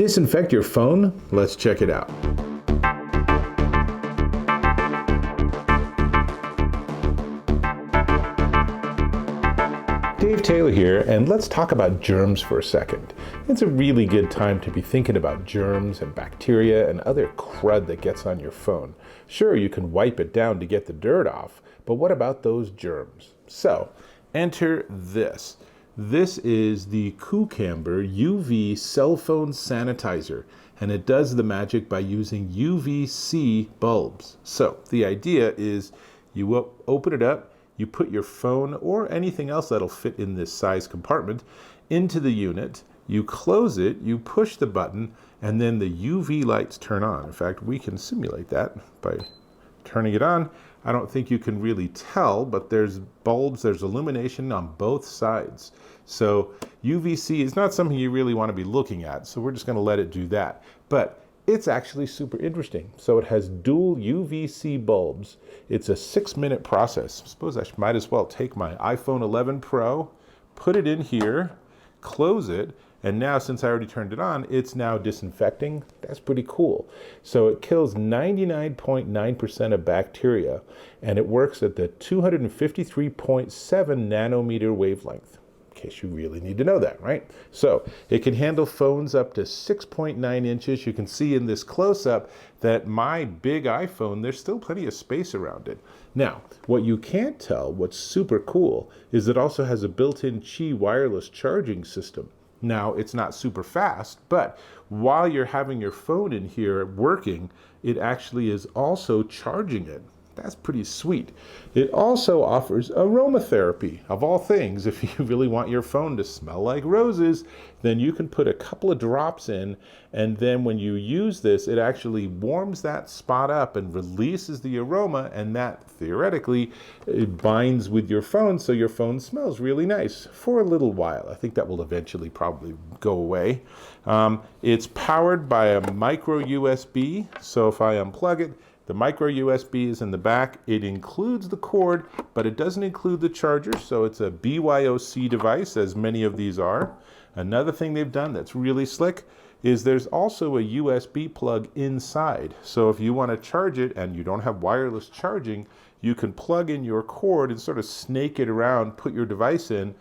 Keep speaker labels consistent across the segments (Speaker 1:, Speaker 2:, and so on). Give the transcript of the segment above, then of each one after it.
Speaker 1: Disinfect your phone? Let's check it out. Dave Taylor here, and let's talk about germs for a second. It's a really good time to be thinking about germs and bacteria and other crud that gets on your phone. Sure, you can wipe it down to get the dirt off, but what about those germs? So, enter this. This is the Coocamber UV cell phone sanitizer, and it does the magic by using UVC bulbs. So, the idea is you open it up, you put your phone or anything else that'll fit in this size compartment into the unit, you close it, you push the button, and then the UV lights turn on. In fact, we can simulate that by turning it on. I don't think you can really tell, but there's bulbs, there's illumination on both sides. So UVC is not something you really want to be looking at, so we're just going to let it do that. But it's actually super interesting. So it has dual UVC bulbs. It's a 6-minute process. I suppose I might as well take my iPhone 11 Pro, put it in here, close it, and now since I already turned it on, it's now disinfecting. That's pretty cool. So it kills 99.9% of bacteria, and it works at the 253.7 nanometer wavelength. In case you really need to know that, right? So it can handle phones up to 6.9 inches. You can see in this close-up that my big iPhone, there's still plenty of space around it. Now, what you can't tell, what's super cool, is it also has a built-in Qi wireless charging system. Now, it's not super fast, but while you're having your phone in here working, it actually is also charging it. That's pretty sweet. It also offers aromatherapy. Of all things, if you really want your phone to smell like roses, then you can put a couple of drops in, and then when you use this, it actually warms that spot up and releases the aroma, and that theoretically it binds with your phone, so your phone smells really nice for a little while. I think that will eventually probably go away. It's powered by a micro USB, so if I unplug it, the micro USB is in the back. It includes the cord, but it doesn't include the charger, so it's a BYOC device, as many of these are. Another thing they've done that's really slick is there's also a USB plug inside. So if you want to charge it and you don't have wireless charging, you can plug in your cord and sort of snake it around, put your device in,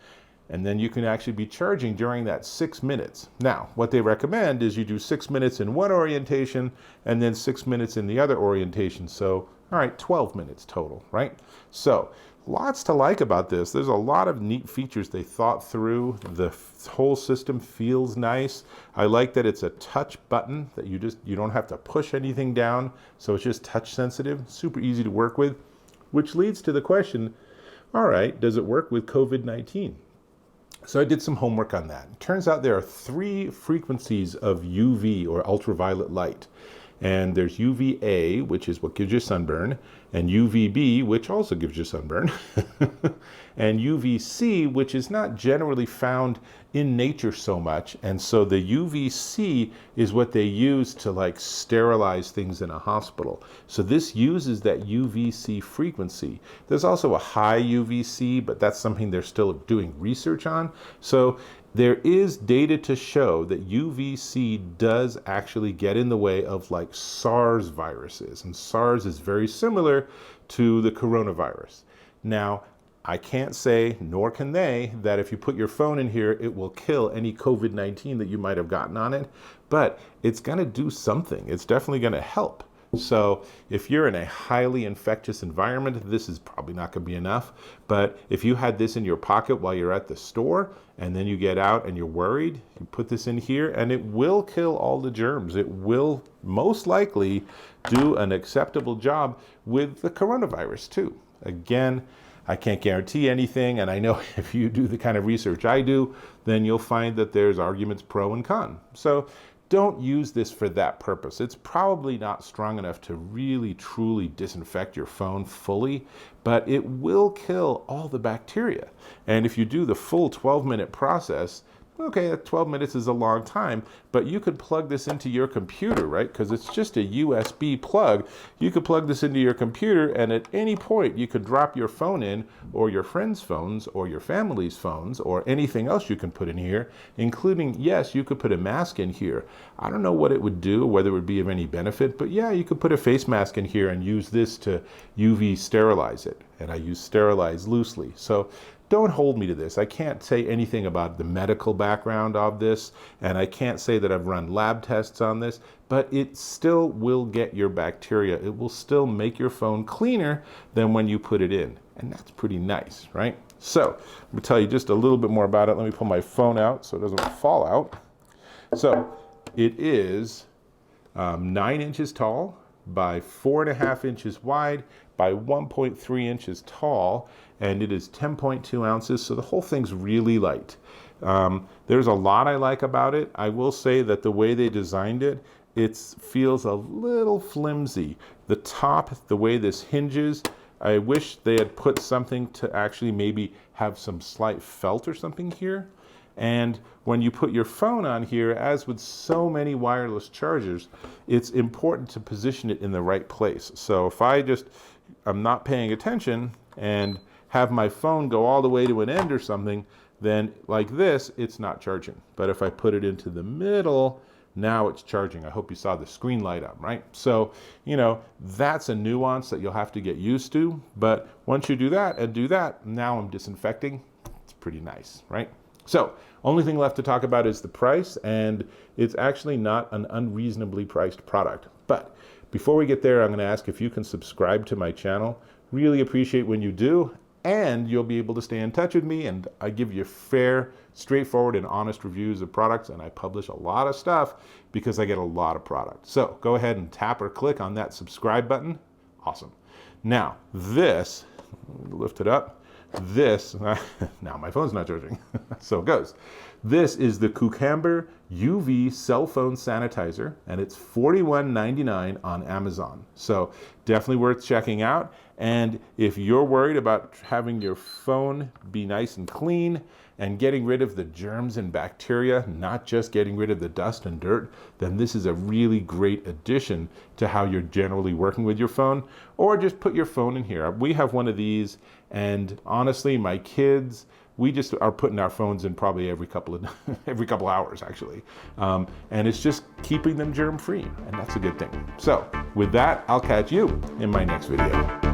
Speaker 1: and then you can actually be charging during that 6 minutes. Now, what they recommend is you do 6 minutes in one orientation and then 6 minutes in the other orientation. So, all right, 12 minutes total, right? So, lots to like about this. There's a lot of neat features they thought through. The whole system feels nice. I like that it's a touch button that you don't have to push anything down. So it's just touch sensitive, super easy to work with, which leads to the question, all right, does it work with COVID-19? So I did some homework on that. It turns out there are 3 frequencies of UV or ultraviolet light. And there's UVA, which is what gives you sunburn, and UVB, which also gives you sunburn, and UVC, which is not generally found in nature so much. And so the UVC is what they use to like sterilize things in a hospital. So this uses that UVC frequency. There's also a high UVC, but that's something they're still doing research on. So there is data to show that UVC does actually get in the way of like SARS viruses, and SARS is very similar to the coronavirus. Now, I can't say, nor can they, that if you put your phone in here, it will kill any COVID-19 that you might have gotten on it, but it's going to do something. It's definitely going to help. So if you're in a highly infectious environment, this is probably not going to be enough. But if you had this in your pocket while you're at the store and then you get out and you're worried, you put this in here and it will kill all the germs. It will most likely do an acceptable job with the coronavirus too. Again, I can't guarantee anything, and I know if you do the kind of research I do, then you'll find that there's arguments pro and con. So don't use this for that purpose. It's probably not strong enough to really truly disinfect your phone fully, but it will kill all the bacteria. And if you do the full 12-minute process, Okay, 12 minutes is a long time, but you could plug this into your computer, right? Because it's just a USB plug. You could plug this into your computer, and at any point you could drop your phone in, or your friends' phones, or your family's phones, or anything else you can put in here, including, yes, you could put a mask in here. I don't know what it would do, whether it would be of any benefit, but yeah, you could put a face mask in here and use this to UV sterilize it. And I use sterilize loosely. So don't hold me to this. I can't say anything about the medical background of this, and I can't say that I've run lab tests on this, but it still will get your bacteria. It will still make your phone cleaner than when you put it in. And that's pretty nice, right? So let me tell you just a little bit more about it. Let me pull my phone out so it doesn't fall out. So it is 9 inches tall by 4.5 inches wide by 1.3 inches tall, and it is 10.2 ounces, so the whole thing's really light. There's a lot I like about it. I will say that the way they designed it, it feels a little flimsy. The top, the way this hinges, I wish they had put something to actually maybe have some slight felt or something here. And when you put your phone on here, as with so many wireless chargers, it's important to position it in the right place. So if I'm not paying attention and have my phone go all the way to an end or something, then like this, it's not charging. But if I put it into the middle, now it's charging. I hope you saw the screen light up, right? So, that's a nuance that you'll have to get used to. But once you do that and do that, now I'm disinfecting. It's pretty nice, right? So, only thing left to talk about is the price, and it's actually not an unreasonably priced product. But before we get there, I'm going to ask if you can subscribe to my channel. Really appreciate when you do, and you'll be able to stay in touch with me, and I give you fair, straightforward, and honest reviews of products, and I publish a lot of stuff because I get a lot of products. So go ahead and tap or click on that subscribe button. Awesome. Now, this, lift it up. This, now my phone's not charging, so it goes. This is the Coocamber UV cell phone sanitizer, and it's $41.99 on Amazon. So definitely worth checking out. And if you're worried about having your phone be nice and clean and getting rid of the germs and bacteria, not just getting rid of the dust and dirt, then this is a really great addition to how you're generally working with your phone. Or just put your phone in here. We have one of these, and honestly, my kids, we just are putting our phones in probably every couple hours actually. And it's just keeping them germ free, and that's a good thing. So with that, I'll catch you in my next video.